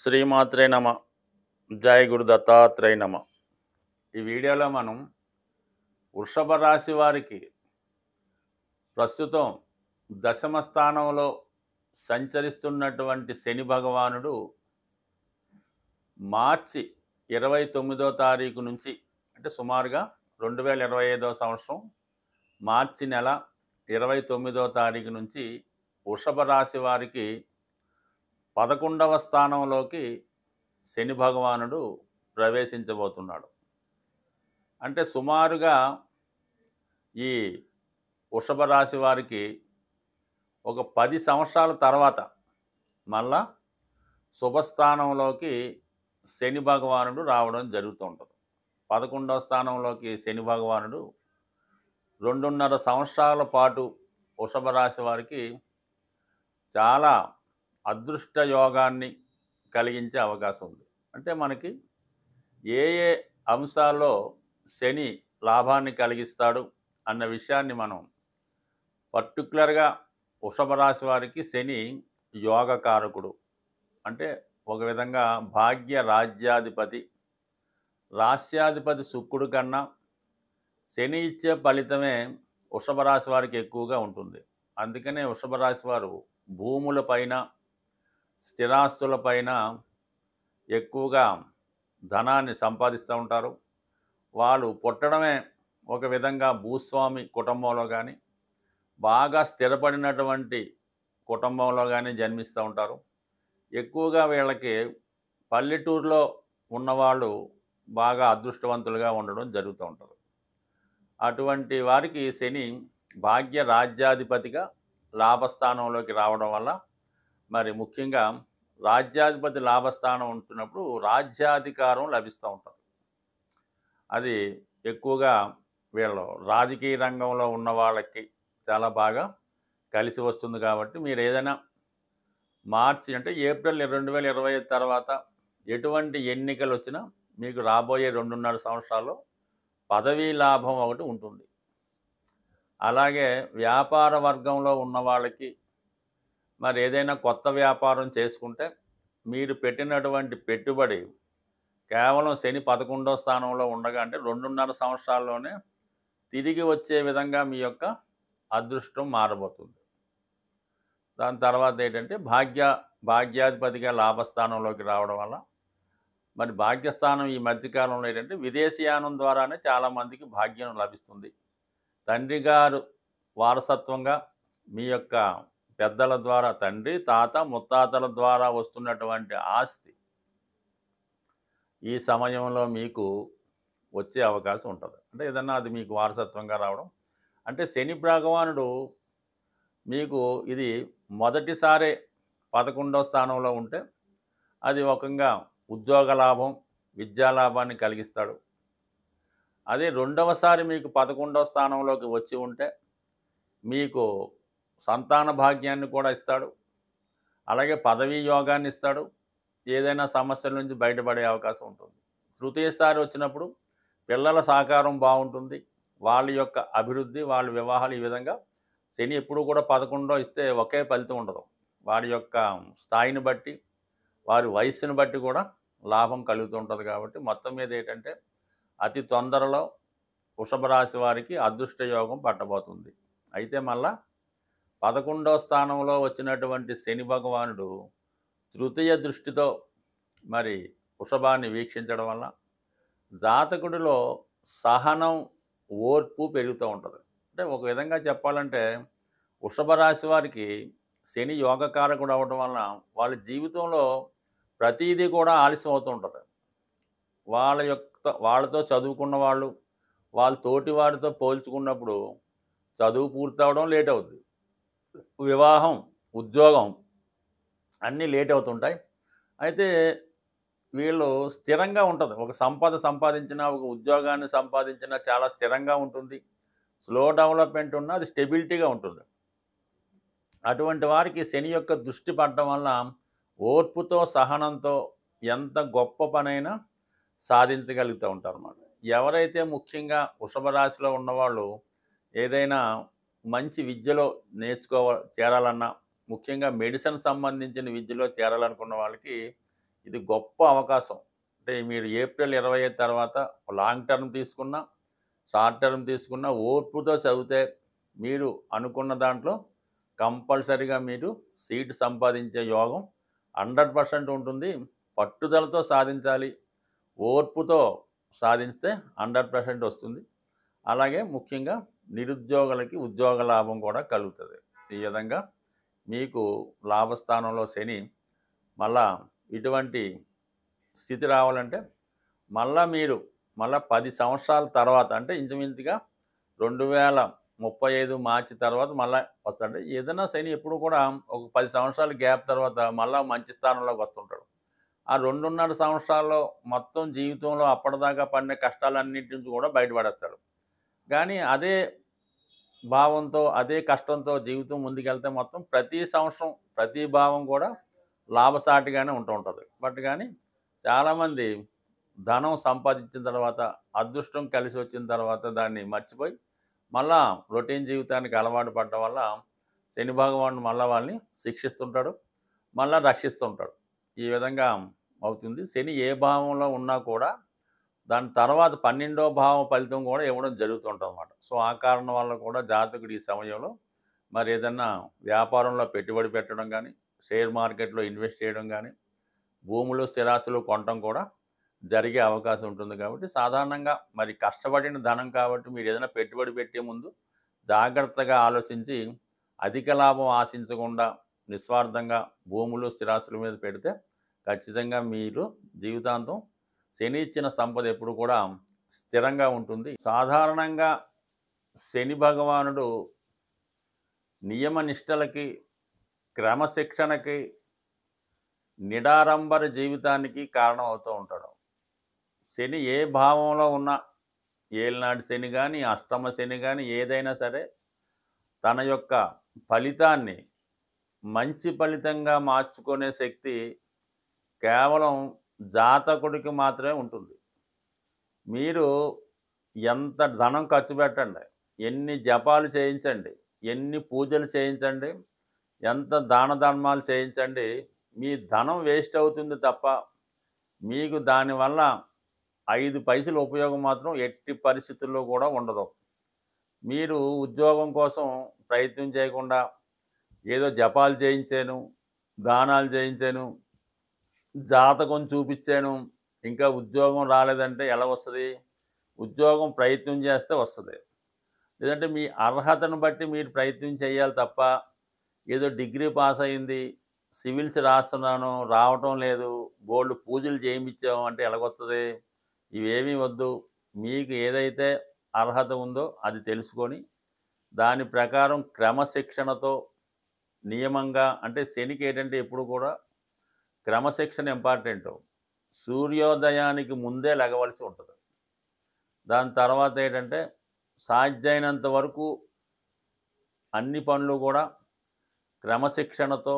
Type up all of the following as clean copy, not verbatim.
శ్రీమాత్రే నమ. జై గురు దత్తాత్రేయ నమ. ఈ వీడియోలో మనం వృషభ రాశి వారికి ప్రస్తుతం దశమ స్థానంలో సంచరిస్తున్నటువంటి శని భగవానుడు మార్చి 29వ తారీఖు నుంచి, అంటే సుమారుగా 2025వ సంవత్సరం మార్చి నెల 29వ తారీఖు నుంచి వృషభ రాశి వారికి 11వ స్థానంలోకి శని భగవానుడు ప్రవేశించబోతున్నాడు. అంటే సుమారుగా ఈ వృషభ రాశి వారికి ఒక 10 సంవత్సరాల తర్వాత మళ్ళా శుభస్థానంలోకి శని భగవానుడు రావడం జరుగుతూ ఉంటుంది. 11వ స్థానంలోకి శని భగవానుడు 2.5 సంవత్సరాల పాటు వృషభ రాశి వారికి చాలా అదృష్ట యోగాన్ని కలిగించే అవకాశం ఉంది. అంటే మనకి ఏ ఏ అంశాల్లో శని లాభాన్ని కలిగిస్తాడు అన్న విషయాన్ని మనం పర్టికులర్గా వృషభ రాశి వారికి శని యోగకారకుడు. అంటే ఒక విధంగా భాగ్య రాజ్యాధిపతి, రాస్యాధిపతి శుక్రుడు కన్నా శని ఇచ్చే ఫలితమే వృషభ రాశి వారికి ఎక్కువగా ఉంటుంది. అందుకనే వృషభ రాశి వారు భూములపైన, స్థిరాస్తులపైన ఎక్కువగా ధనాన్ని సంపాదిస్తూ ఉంటారు. వాళ్ళు పుట్టడమే ఒక విధంగా భూస్వామి కుటుంబంలో కానీ, బాగా స్థిరపడినటువంటి కుటుంబంలో కానీ జన్మిస్తూ ఉంటారు. ఎక్కువగా వీళ్ళకి పల్లెటూరులో ఉన్నవాళ్ళు బాగా అదృష్టవంతులుగా ఉండడం జరుగుతూ ఉంటుంది. అటువంటి వారికి శని భాగ్య రాజ్యాధిపతిగా లాభస్థానంలోకి రావడం వల్ల, మరి ముఖ్యంగా రాజ్యాధిపతి లాభస్థానం ఉంటున్నప్పుడు రాజ్యాధికారం లభిస్తూ ఉంటుంది. అది ఎక్కువగా వీళ్ళు రాజకీయ రంగంలో ఉన్న వాళ్ళకి చాలా బాగా కలిసి వస్తుంది. కాబట్టి మీరు ఏదైనా మార్చి, అంటే ఏప్రిల్ 2025 తర్వాత ఎటువంటి ఎన్నికలు వచ్చినా మీకు రాబోయే 2.5 సంవత్సరాల్లో పదవీ లాభం ఒకటి ఉంటుంది. అలాగే వ్యాపార వర్గంలో ఉన్న వాళ్ళకి మరి ఏదైనా కొత్త వ్యాపారం చేసుకుంటే మీరు పెట్టినటువంటి పెట్టుబడి కేవలం శని 11వ స్థానంలో ఉండగా, అంటే 2.5 సంవత్సరాల్లోనే తిరిగి వచ్చే విధంగా మీ యొక్క అదృష్టం మారబోతుంది. దాని తర్వాత ఏంటంటే భాగ్యాధిపతిగా లాభస్థానంలోకి రావడం వల్ల, మరి భాగ్యస్థానం ఈ మధ్యకాలంలో ఏంటంటే విదేశీయానం ద్వారానే చాలామందికి భాగ్యం లభిస్తుంది. తండ్రి గారు వారసత్వంగా మీ యొక్క పెద్దల ద్వారా, తండ్రి, తాత, ముత్తాతల ద్వారా వస్తున్నటువంటి ఆస్తి ఈ సమయంలో మీకు వచ్చే అవకాశం ఉంటుంది. అంటే ఏదన్నా అది మీకు వారసత్వంగా రావడం. అంటే శని భగవానుడు మీకు ఇది మొదటిసారే 11వ స్థానంలో ఉంటే అది ఒకంగా ఉద్యోగ లాభం, విద్యా లాభాన్ని కలిగిస్తాడు. అదే రెండవసారి మీకు 11వ స్థానంలోకి వచ్చి ఉంటే మీకు సంతాన భాగ్యాన్ని కూడా ఇస్తాడు. అలాగే పదవీ యోగాన్ని ఇస్తాడు. ఏదైనా సమస్యల నుంచి బయటపడే అవకాశం ఉంటుంది. తృతీయసారి వచ్చినప్పుడు పిల్లల సహకారం బాగుంటుంది. వాళ్ళ యొక్క అభివృద్ధి, వాళ్ళ వివాహాలు, ఈ విధంగా శని ఎప్పుడు కూడా 11లో ఇస్తే ఒకే ఫలితం ఉండదు. వారి యొక్క స్థాయిని బట్టి, వారి వయస్సును బట్టి కూడా లాభం కలుగుతూ ఉంటుంది. కాబట్టి మొత్తం మీద ఏంటంటే అతి తొందరలో వృషభ రాశి వారికి అదృష్ట యోగం పట్టబోతుంది. అయితే మళ్ళా 11వ స్థానంలో వచ్చినటువంటి శని భగవానుడు తృతీయ దృష్టితో మరి వృషభాన్ని వీక్షించడం వల్ల జాతకుడిలో సహనం, ఓర్పు పెరుగుతూ ఉంటుంది. అంటే ఒక విధంగా చెప్పాలంటే వృషభ రాశి వారికి శని యోగకారకుడు అవ్వడం వలన వాళ్ళ జీవితంలో ప్రతీదీ కూడా ఆలస్యం అవుతూ ఉంటుంది. వాళ్ళతో చదువుకున్న వాళ్ళు వాళ్ళ తోటి వారితో పోల్చుకున్నప్పుడు చదువు పూర్తవడం లేట్ అవుతుంది. వివాహం, ఉద్యోగం అన్నీ లేట్ అవుతుంటాయి. అయితే వీళ్ళు స్థిరంగా ఉంటుంది. ఒక సంపద సంపాదించిన, ఒక ఉద్యోగాన్ని సంపాదించిన చాలా స్థిరంగా ఉంటుంది. స్లో డెవలప్మెంట్ ఉన్న అది స్టెబిలిటీగా ఉంటుంది. అటువంటి వారికి శని యొక్క దృష్టి పడడం వల్ల ఓర్పుతో, సహనంతో ఎంత గొప్ప పనైనా సాధించగలుగుతూ ఉంటారు అన్నమాట. ఎవరైతే ముఖ్యంగా వృషభ రాశిలో ఉన్నవాళ్ళు ఏదైనా మంచి విద్యలో చేరాలన్నా, ముఖ్యంగా మెడిసిన్ సంబంధించిన విద్యలో చేరాలనుకున్న వాళ్ళకి ఇది గొప్ప అవకాశం. అంటే మీరు ఏప్రిల్ 25 తర్వాత లాంగ్ టర్మ్ తీసుకున్నా, షార్ట్ టర్మ్ తీసుకున్నా ఓర్పుతో చదివితే మీరు అనుకున్న దాంట్లో కంపల్సరీగా మీరు సీట్ సంపాదించే యోగం 100% ఉంటుంది. పట్టుదలతో సాధించాలి. ఓర్పుతో సాధిస్తే 100% వస్తుంది. అలాగే ముఖ్యంగా నిరుద్యోగులకి ఉద్యోగ లాభం కూడా కలుగుతుంది. ఈ విధంగా మీకు లాభస్థానంలో శని మళ్ళా ఇటువంటి స్థితి రావాలంటే మళ్ళా 10 సంవత్సరాల తర్వాత అంటే ఇంచుమించుగా 2035 మార్చి తర్వాత మళ్ళా వస్తాడు. ఏదైనా శని ఎప్పుడు కూడా ఒక 10 సంవత్సరాల గ్యాప్ తర్వాత మళ్ళా మంచి స్థానంలోకి వస్తుంటాడు. ఆ 2.5 సంవత్సరాల్లో మొత్తం జీవితంలో అప్పటిదాకా పడిన కష్టాలన్నింటి నుంచి కూడా బయటపడేస్తాడు. కానీ అదే భావంతో, అదే కష్టంతో జీవితం ముందుకెళ్తే మొత్తం ప్రతి సంవత్సరం, ప్రతి భావం కూడా లాభసాటిగానే ఉంటుంది. బట్ కానీ చాలామంది ధనం సంపాదించిన తర్వాత, అదృష్టం కలిసి వచ్చిన తర్వాత దాన్ని మర్చిపోయి మళ్ళా రొటీన్ జీవితానికి అలవాటు పడడం వల్ల శని భగవానుడు మళ్ళా వాళ్ళని శిక్షిస్తుంటాడు, మళ్ళా రక్షిస్తుంటాడు. ఈ విధంగా అవుతుంది. శని ఏ భావంలో ఉన్నా కూడా దాని తర్వాత 12వ భావం ఫలితం కూడా ఇవ్వడం జరుగుతుంటుందన్నమాట. సో ఆ కారణం వల్ల కూడా జాతకుడు ఈ సమయంలో మరి ఏదన్నా వ్యాపారంలో పెట్టుబడి పెట్టడం కానీ, షేర్ మార్కెట్లో ఇన్వెస్ట్ చేయడం కానీ, భూములు స్థిరాస్తులు కొనడం కూడా జరిగే అవకాశం ఉంటుంది. కాబట్టి సాధారణంగా మరి కష్టపడిన ధనం కాబట్టి మీరు ఏదైనా పెట్టుబడి పెట్టే ముందు జాగ్రత్తగా ఆలోచించి అధిక లాభం ఆశించకుండా నిస్వార్థంగా భూములు స్థిరాస్తుల మీద పెడితే ఖచ్చితంగా మీరు జీవితాంతం శని ఇచ్చిన సంపద ఎప్పుడు కూడా స్థిరంగా ఉంటుంది. సాధారణంగా శని భగవానుడు నియమనిష్టలకి, క్రమశిక్షణకి, నిడారంబర జీవితానికి కారణం అవుతూ ఉంటాడు. శని ఏ భావంలో ఉన్న ఏలినాటి శని కానీ, అష్టమ శని కానీ ఏదైనా సరే తన యొక్క ఫలితాన్ని మంచి ఫలితంగా మార్చుకునే శక్తి కేవలం జాతకుడికి మాత్రమే ఉంటుంది. మీరు ఎంత ధనం ఖర్చు పెట్టండి, ఎన్ని జపాలు చేయించండి, ఎన్ని పూజలు చేయించండి, ఎంత దాన ధర్మాలు చేయించండి, మీ ధనం వేస్ట్ అవుతుంది తప్ప మీకు దానివల్ల 5 పైసలు ఉపయోగం మాత్రం ఎట్టి పరిస్థితుల్లో కూడా ఉండదు. మీరు ఉద్యోగం కోసం ప్రయత్నం చేయకుండా ఏదో జపాలు చేయించాను, దానాలు చేయించాను, జాతకం చూపించాను, ఇంకా ఉద్యోగం రాలేదంటే ఎలా వస్తుంది? ఉద్యోగం ప్రయత్నం చేస్తే వస్తుంది. లేదంటే మీ అర్హతను బట్టి మీరు ప్రయత్నం చేయాలి తప్ప ఏదో డిగ్రీ పాస్ అయింది, సివిల్స్ రాస్తున్నాను, రావటం లేదు, బోల్డ్ పూజలు చేయించాము అంటే ఎలాగొస్తుంది? ఇవేమీ వద్దు. మీకు ఏదైతే అర్హత ఉందో అది తెలుసుకొని దాని ప్రకారం క్రమశిక్షణతో నియమంగా, అంటే శనికి ఏంటంటే ఎప్పుడు కూడా క్రమశిక్షణ ఇంపార్టెంట్. సూర్యోదయానికి ముందే లెగవలసి ఉంటుంది. దాని తర్వాత ఏంటంటే సాధ్యమైనంత వరకు అన్ని పనులు కూడా క్రమశిక్షణతో,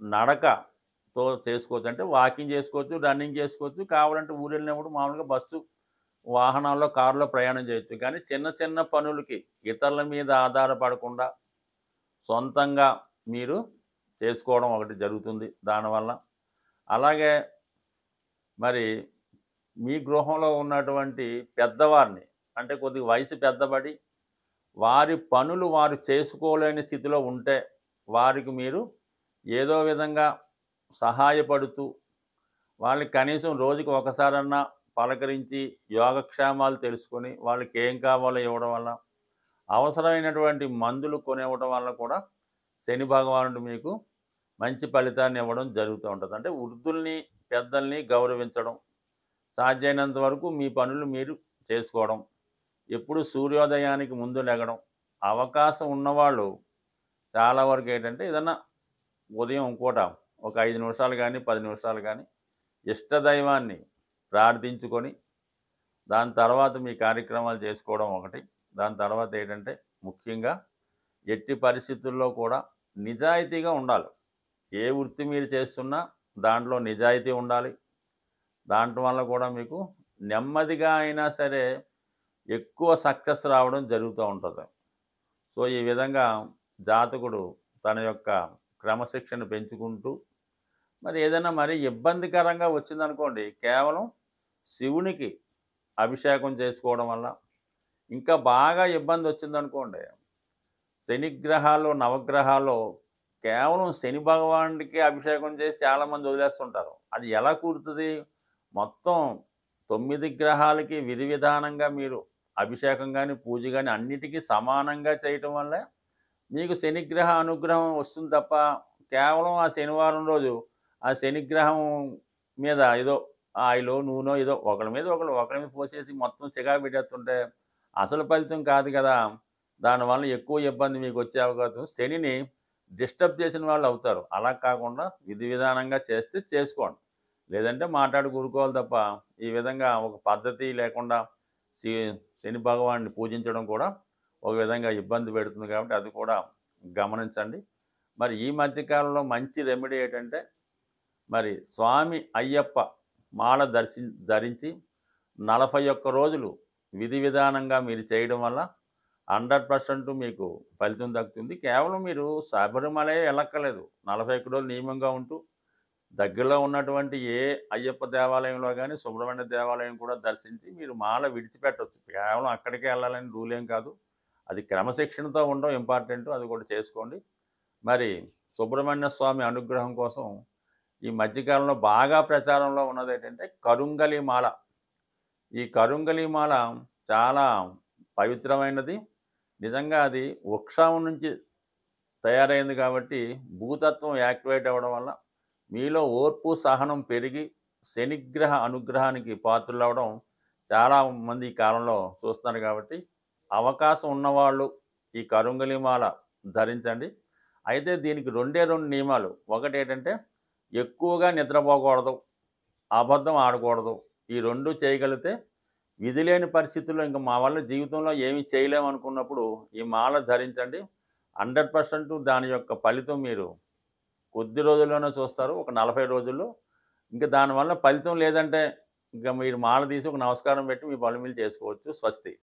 నడకతో చేసుకోవచ్చు. అంటే వాకింగ్ చేసుకోవచ్చు, రన్నింగ్ చేసుకోవచ్చు, కావాలంటే ఊరు వెళ్ళినప్పుడు మామూలుగా బస్సు, వాహనాల్లో, కారులో ప్రయాణం చేయొచ్చు. కానీ చిన్న చిన్న పనులకి ఇతరుల మీద ఆధారపడకుండా సొంతంగా మీరు చేసుకోవడం ఒకటి జరుగుతుంది దానివల్ల. అలాగే మరి మీ గృహంలో ఉన్నటువంటి పెద్దవారిని, అంటే కొద్దిగా వయసు పెద్దబడి వారి పనులు వారు చేసుకోలేని స్థితిలో ఉంటే వారికి మీరు ఏదో విధంగా సహాయపడుతూ వాళ్ళకి కనీసం రోజుకి ఒకసారన్నా పలకరించి యోగక్షేమాలు తెలుసుకొని వాళ్ళకి ఏం కావాలో ఇవ్వడం వల్ల, అవసరమైనటువంటి మందులు కొనివ్వడం వల్ల కూడా శని భగవానుడు మీకు మంచి ఫలితాన్ని ఇవ్వడం జరుగుతూ ఉంటుంది. అంటే వృద్ధుల్ని, పెద్దల్ని గౌరవించడం, సాధ్యమైనంత వరకు మీ పనులు మీరు చేసుకోవడం, ఎప్పుడు సూర్యోదయానికి ముందు లెగడం. అవకాశం ఉన్నవాళ్ళు చాలా వరకు ఏంటంటే ఏదన్నా ఉదయం పూట ఒక 5 నిమిషాలు కానీ 10 నిమిషాలు కానీ ఇష్టదైవాన్ని ప్రార్థించుకొని దాని తర్వాత మీ కార్యక్రమాలు చేసుకోవడం ఒకటి. దాని తర్వాత ఏంటంటే ముఖ్యంగా ఎట్టి పరిస్థితుల్లో కూడా నిజాయితీగా ఉండాలి. ఏ వృత్తి మీరు చేస్తున్నా దాంట్లో నిజాయితీ ఉండాలి. దాంట్లో వల్ల కూడా మీకు నెమ్మదిగా అయినా సరే ఎక్కువ సక్సెస్ రావడం జరుగుతూ ఉంటుంది. సో ఈ విధంగా జాతకుడు తన యొక్క క్రమశిక్షణ పెంచుకుంటూ మరి ఏదైనా మరీ ఇబ్బందికరంగా వచ్చిందనుకోండి, కేవలం శివునికి అభిషేకం చేసుకోవడం వల్ల, ఇంకా బాగా ఇబ్బందొచ్చిందనుకోండి, శనిగ్రహాలు, నవగ్రహాల్లో కేవలం శని భగవానుడికి అభిషేకం చేసి చాలామంది వదిలేస్తుంటారు. అది ఎలా కుదురుతది? మొత్తం 9 గ్రహాలకి విధి విధానంగా మీరు అభిషేకం గాని, పూజ గాని అన్నిటికి సమానంగా చేయటం వల్లే మీకు శనిగ్రహ అనుగ్రహం వస్తుంది తప్ప, కేవలం ఆ శనివారం రోజు ఆ శనిగ్రహం మీద ఏదో ఆయిలో, నూనెో ఏదో ఒకళ్ళ మీద ఒకళ్ళ మీద పోసేసి మొత్తం చికాకు పెట్టేస్తుంటే అసలు ఫలితం కాదు కదా! దానివల్ల ఎక్కువ ఇబ్బంది మీకొచ్చే అవకాశం శనిని డిస్టర్బ్ చేసిన వాళ్ళు అవుతారు. అలా కాకుండా విధి విధానంగా చేస్తే చేసుకోండి. లేదంటే మాట్లాడి కూరుకోవాలి తప్ప, ఈ విధంగా ఒక పద్ధతి లేకుండా శి శని భగవానుడిని పూజించడం కూడా ఒక విధంగా ఇబ్బంది పెడుతుంది కాబట్టి అది కూడా గమనించండి. మరి ఈ మధ్య కాలంలో మంచి రెమెడీ ఏంటంటే, మరి స్వామి అయ్యప్ప మాల ధరించి 41 రోజులు విధి విధానంగా మీరు చేయడం వల్ల 100% మీకు ఫలితం దక్కుతుంది. కేవలం మీరు శబరిమలే ఎల్లక్కర్లేదు. 41 రోజులు నియమంగా ఉంటూ దగ్గరలో ఉన్నటువంటి ఏ అయ్యప్ప దేవాలయంలో గానీ, సుబ్రహ్మణ్య దేవాలయం కూడా దర్శించి మీరు మాల విడిచిపెట్టొచ్చు. కేవలం అక్కడికే వెళ్ళాలని రూల్ ఏం కాదు. అది క్రమశిక్షణతో ఉండడం ఇంపార్టెంటు. అది కూడా చేసుకోండి. మరి సుబ్రహ్మణ్య స్వామి అనుగ్రహం కోసం ఈ మధ్యకాలంలో బాగా ప్రచారంలో ఉన్నదేంటంటే కరుంగలి మాల. ఈ కరుంగలి మాల చాలా పవిత్రమైనది. నిజంగా అది వృక్షం నుంచి తయారైంది కాబట్టి భూతత్వం యాక్టివేట్ అవ్వడం వల్ల మీలో ఓర్పు, సహనం పెరిగి శనిగ్రహ అనుగ్రహానికి పాత్రులవ్వడం చాలామంది ఈ కాలంలో చూస్తున్నారు కాబట్టి, అవకాశం ఉన్నవాళ్ళు ఈ కరుంగలి మాల ధరించండి. అయితే దీనికి 2 నియమాలు. ఒకటేంటంటే ఎక్కువగా నిద్రపోకూడదు, అబద్ధం ఆడకూడదు. ఈ 2 చేయగలిగితే విధి లేని పరిస్థితుల్లో ఇంక మా వల్ల జీవితంలో ఏమీ చేయలేమనుకున్నప్పుడు ఈ మాల ధరించండి. 100% దాని యొక్క ఫలితం మీరు కొద్ది రోజుల్లోనే చూస్తారు. ఒక 40 రోజుల్లో. ఇంక దానివల్ల ఫలితం లేదంటే ఇంక మీరు మాల తీసి ఒక నమస్కారం పెట్టి మీ పనులు మీరు చేసుకోవచ్చు. స్వస్తి.